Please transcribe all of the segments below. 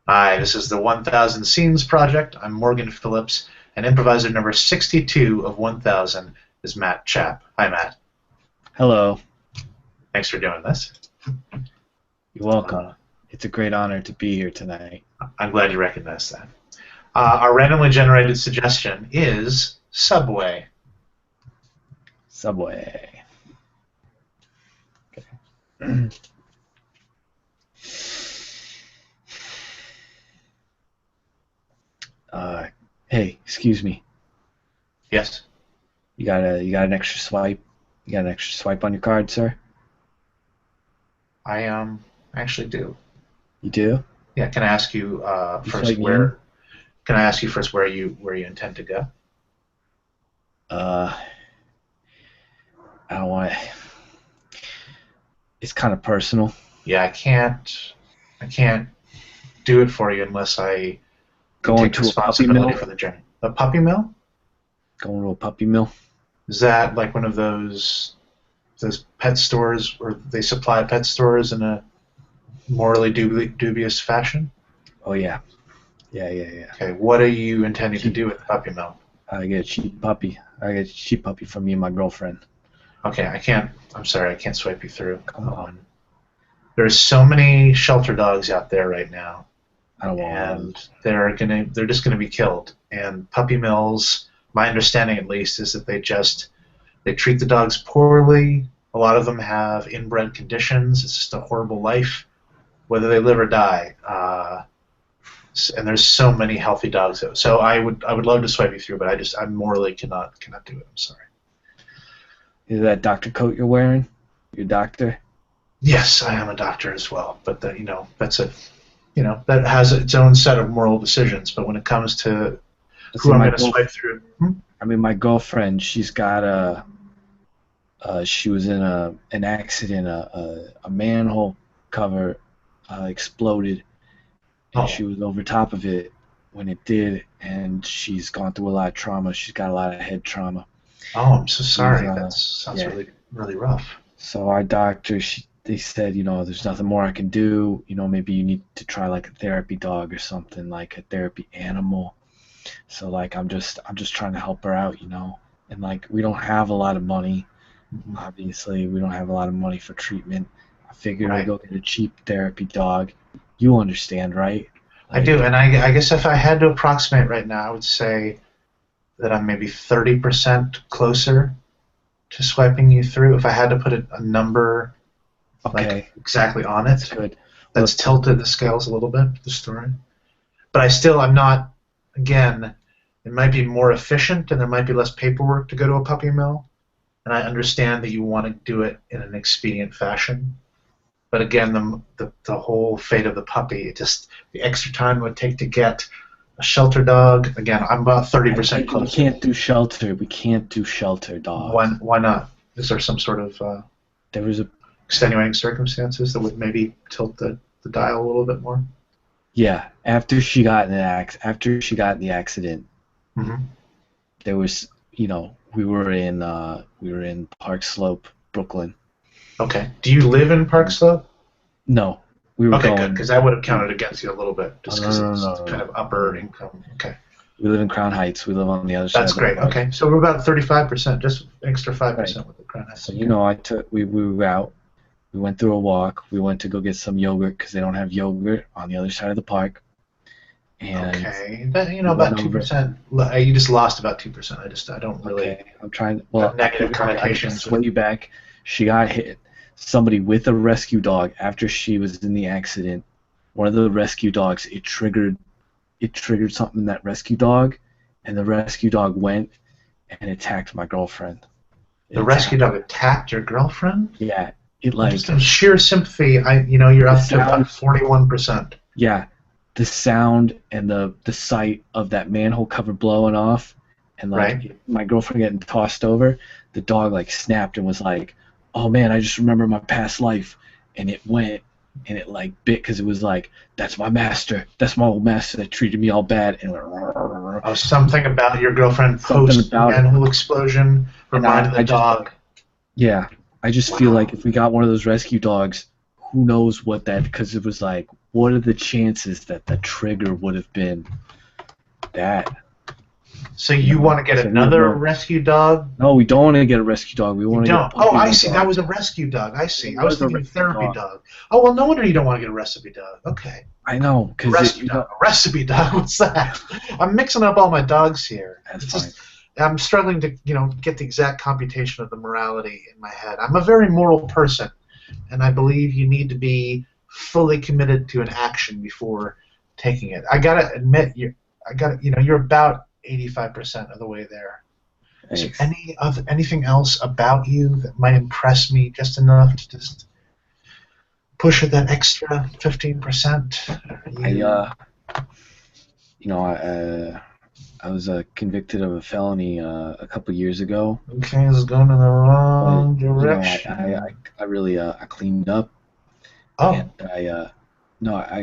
Hi, this is the 1000 Scenes Project. I'm Morgan Phillips, and improviser number 62 of 1000 is Matt Czap. Hi, Matt. Hello. Thanks for doing this. You're welcome. It's a great honor to be here tonight. I'm glad you recognize that. Our randomly generated suggestion is Subway. Subway. Okay. Hey, excuse me. Yes, You got an extra swipe? You got an extra swipe on your card, sir? I actually do. You do? Yeah, can I ask you You first swipe me in? where you intend to go? Uh, I don't want. It's kind of personal. Yeah, I can't do it for you unless I can Going take to a puppy mill? responsibility for the journey. A puppy mill? Going to a puppy mill? Is that like one of those pet stores, or they supply pet stores in a morally dubious fashion? Oh yeah. Yeah. Okay, what are you intending to Cheap. do with the puppy mill? I get a cheap puppy. I get a cheap puppy from me and my girlfriend. Okay, I can't. I'm sorry, I can't swipe you through. Come on. There's so many shelter dogs out there right now, I don't want one. and they're just gonna be killed. And puppy mills, my understanding at least, is that they treat the dogs poorly. A lot of them have inbred conditions. It's just a horrible life, whether they live or die. And there's so many healthy dogs. So I would love to swipe you through, but I morally cannot do it. I'm sorry. Is that doctor coat you're wearing? Your doctor? Yes, I am a doctor as well, but that has its own set of moral decisions. But when it comes to Let's who see, I'm my going to swipe through, my girlfriend, she's got she was in an accident. A manhole cover exploded, and oh, she was over top of it when it did, and she's gone through a lot of trauma. She's got a lot of head trauma. I'm so She's sorry. That sounds yeah. really really rough. So our doctor, they said, there's nothing more I can do. Maybe you need to try like a therapy dog or something, like a therapy animal. So like I'm just trying to help her out, And like we don't have a lot of money. Mhm. Obviously, we don't have a lot of money for treatment. I figured I'd Right. go get a cheap therapy dog. You understand, right? I do, Like, and I guess if I had to approximate right now, I would say that I'm maybe 30% closer to swiping you through. If I had to put a number like okay, exactly on that's it, good. that's Look, tilted the scales a little bit, the story. But I'm not, again, it might be more efficient and there might be less paperwork to go to a puppy mill. And I understand that you want to do it in an expedient fashion. But again, the whole fate of the puppy, the extra time it would take to get a shelter dog, again, I'm about 30% we closer. can't do shelter. We can't do shelter dogs. Why not? Is there some sort of There was a extenuating circumstances that would maybe tilt the dial a little bit more? Yeah. After she got in the accident, Hmm. there was we were in Park Slope, Brooklyn. Okay. Do you live in Park Slope? No, we were Okay, good, going. because that would have counted against you a little bit, Oh, just no, because no, it's no, no, kind no, of no, upper no. income. Okay. We live in Crown Heights. We live on the other side That's of the great. park. Okay, so we're about 35%, just an extra Right. 5% with the Crown Heights. So Okay. we were out. We went through a walk. We went to go get some yogurt because they don't have yogurt on the other side of the park. And Okay, we went about over. 2%. You just lost about 2%. I don't really Okay, I'm trying. have Well, negative I can connotations with. sway you back. She got hit. Somebody with a rescue dog after she was in the accident. One of the rescue dogs. It triggered something in that rescue dog, and the rescue dog went and attacked my girlfriend. It The rescue attacked. dog attacked your girlfriend? Yeah. It Just like in sheer sympathy, you're the up to sound. about 41%. Yeah, the sound and the sight of that manhole cover blowing off, and Right? like my girlfriend getting tossed over, the dog like snapped and was like, "Oh man, I just remember my past life," and it went and it like bit because it was like, "That's my master, that's my old master that treated me all bad," and it went, Oh, something about your girlfriend something post about it, manhole explosion and reminded the I just dog. yeah, I just feel like Wow. if we got one of those rescue dogs, who knows what that because it was like what are the chances that the trigger would have been that? So you want to get So another rescue dog? No, we don't want to get a rescue dog. We You want to get a don't. Oh, puppy I mill see. dog. That was a rescue dog. I see. It I was was a thinking rescue therapy dog. dog. Oh, well, no wonder you don't want to get a recipe dog. Okay. I know, because Rescue dog. A recipe dog. What's that? I'm mixing up all my dogs here. That's It's fine. just, I'm struggling to, get the exact computation of the morality in my head. I'm a very moral person, and I believe you need to be fully committed to an action before taking it. I gotta admit, you're about 85% of the way there. Is there anything else about you that might impress me just enough to just push it that extra 15%? I was convicted of a felony a couple years ago. Okay, this is going in the wrong direction. I really cleaned up. Oh. And I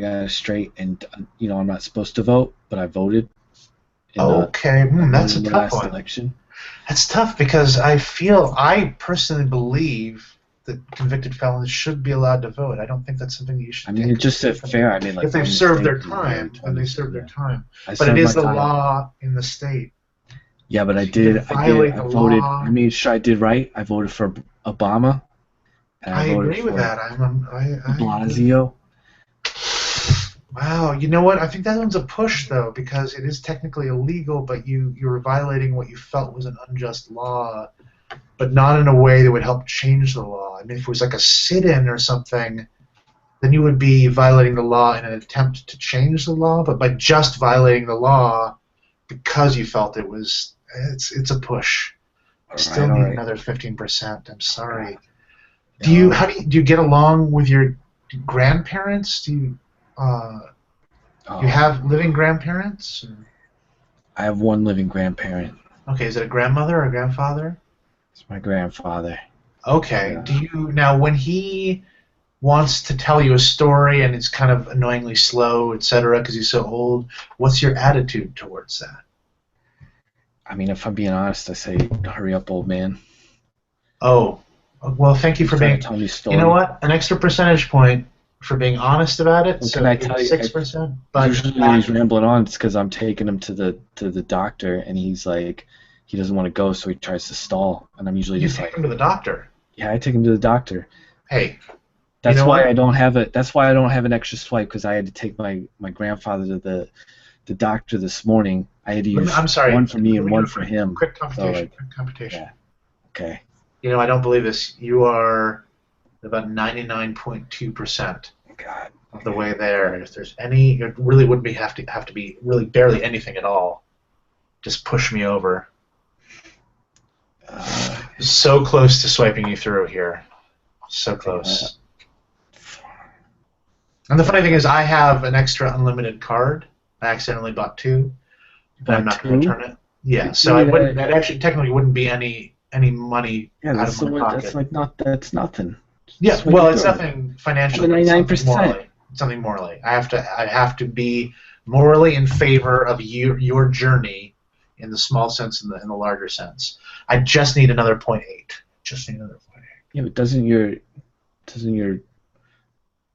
got straight, and I'm not supposed to vote, but I voted. Okay, that's a tough one. Election. That's tough because I personally believe that convicted felons should be allowed to vote. I don't think that's something that you should. I mean, it's just fair. I mean, like, if they've served their time, then they serve their time. But it is the law in the state. Yeah, but I voted. I mean, I did right. I voted for Obama. I agree with that. Blasio. Wow, you know what? I think that one's a push, though, because it is technically illegal, but you're violating what you felt was an unjust law, but not in a way that would help change the law. I mean, if it was like a sit-in or something, then you would be violating the law in an attempt to change the law, but by just violating the law because you felt it's a push. I still need another 15%. I'm sorry. Do you get along with your grandparents? Do you have living grandparents? I have one living grandparent. Okay, is it a grandmother or a grandfather? It's my grandfather. Okay. Yeah. When he wants to tell you a story and it's kind of annoyingly slow, etc., because he's so old, what's your attitude towards that? I mean, if I'm being honest, I say, hurry up, old man. Oh, well, thank you for being. You know what? An extra percentage point for being honest about it. Well, so can I tell you? 6%. But usually when he's rambling on, it's because I'm taking him to the doctor, and he's like, he doesn't want to go, so he tries to stall, and I'm usually just like. You take him to the doctor. Yeah, I take him to the doctor. Hey. That's why I don't have it. That's why I don't have an extra swipe, because I had to take my grandfather to the doctor this morning. I had to use one for me and one for him. Quick computation. Yeah. Okay. I don't believe this. You are about 99.2% of the way there. If there's any, it really wouldn't have to be really barely anything at all. Just push me over. So close to swiping you through here. So close. And the funny thing is, I have an extra unlimited card. I accidentally bought 2, but I'm not going to return it. Yeah, so it actually technically wouldn't be any money out of my pocket. That's nothing. Yeah, well, it's nothing financially. 99%. Something morally. I have to be morally in favor of your journey in the small sense and in the larger sense. I just need another 0.8. Just need another 0.8. Yeah, but doesn't your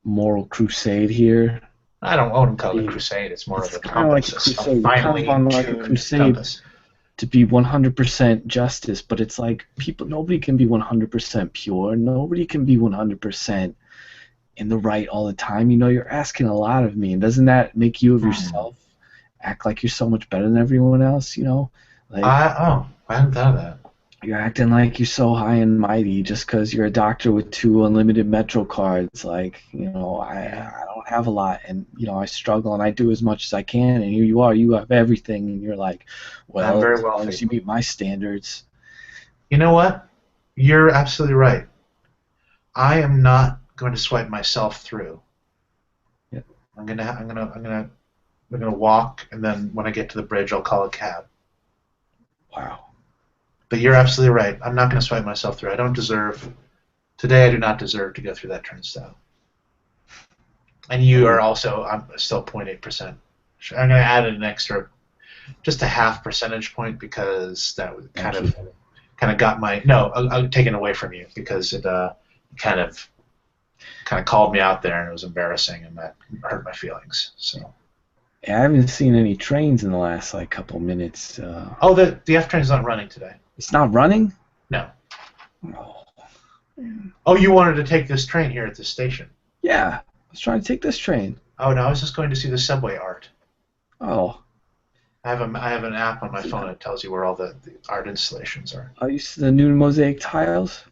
moral crusade here? I don't want to call it a crusade. It's more of a compass. Like a crusade to be 100% justice, but it's like nobody can be 100% pure. Nobody can be 100% in the right all the time. You're asking a lot of me, and doesn't that make you of yourself act like you're so much better than everyone else? I hadn't thought of that. You're acting like you're so high and mighty just because you're a doctor with 2 unlimited Metro cards. I don't have a lot, and I struggle, and I do as much as I can, and here you are, you have everything, and you're like, well, I'm very as wealthy. long as you meet my standards. You know what? You're absolutely right. I am not going to swipe myself through. Yeah. I'm gonna walk, and then when I get to the bridge, I'll call a cab. Wow. But you're absolutely right. I'm not going to swipe myself through. Today I do not deserve to go through that turnstile. And you are also, I'm still 0.8%. I'm going to add an extra, just a half percentage point, because that would kind of got my, no, I'll take it away from you, because it kind of kind of called me out there, and it was embarrassing, and that hurt my feelings. So. Yeah, I haven't seen any trains in the last like couple minutes. Oh, the F train's not running today. It's not running? No. Oh. Oh, you wanted to take this train here at the station? Yeah, I was trying to take this train. Oh no, I was just going to see the subway art. Oh. I have an app on my phone that tells you where all the art installations are. Oh, you see the new mosaic tiles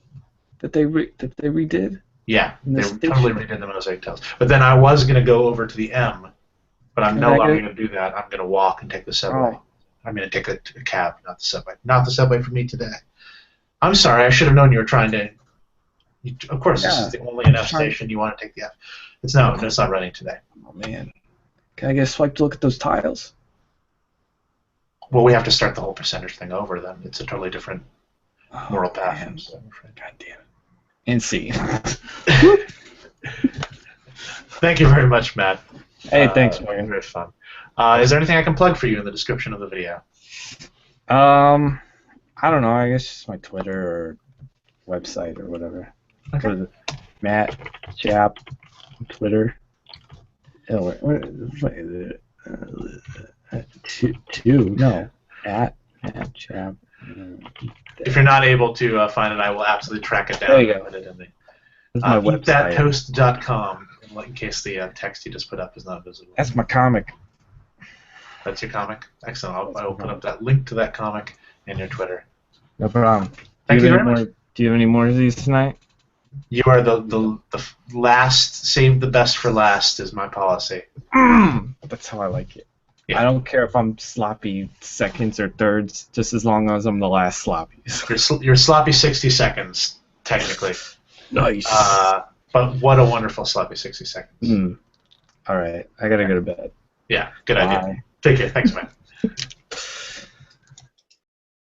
that they redid? Yeah, In the they station? totally redid the mosaic tiles. But then I was going to go over to the M, but I'm no longer going to do that. I'm going to walk and take the subway. Oh. I'm going to take a cab, not the subway. Not the subway for me today. I'm sorry. I should have known you were trying to. Of course, this is the only an F station. You want to take the F. It's not running today. Oh man, can I get a swipe to look at those tiles? Well, we have to start the whole percentage thing over. Then it's a totally different moral path. Man. So I'm afraid. God damn it. And see. Thank you very much, Matt. Hey, thanks, man. Very fun. Is there anything I can plug for you in the description of the video? I don't know. I guess just my Twitter or website or whatever. Okay. What is it? Matt Czap Twitter. Oh, two. No. At Matt Czap. If you're not able to find it, I will absolutely track it down. There you go. And put it in the That's my website. eatthattoast.com, in case the text you just put up is not visible. That's my comic. That's your comic? Excellent. I will put up that link to that comic in your Twitter. No problem. Thank you very much. Do you have any more of these tonight? You are the last, save the best for last is my policy. That's how I like it. Yeah. I don't care if I'm sloppy seconds or thirds, just as long as I'm the last sloppies. You're sloppy 60 seconds, technically. Nice. But what a wonderful sloppy 60 seconds. All right. I got to go to bed. Yeah, good Bye. idea. Take care. Thanks, man.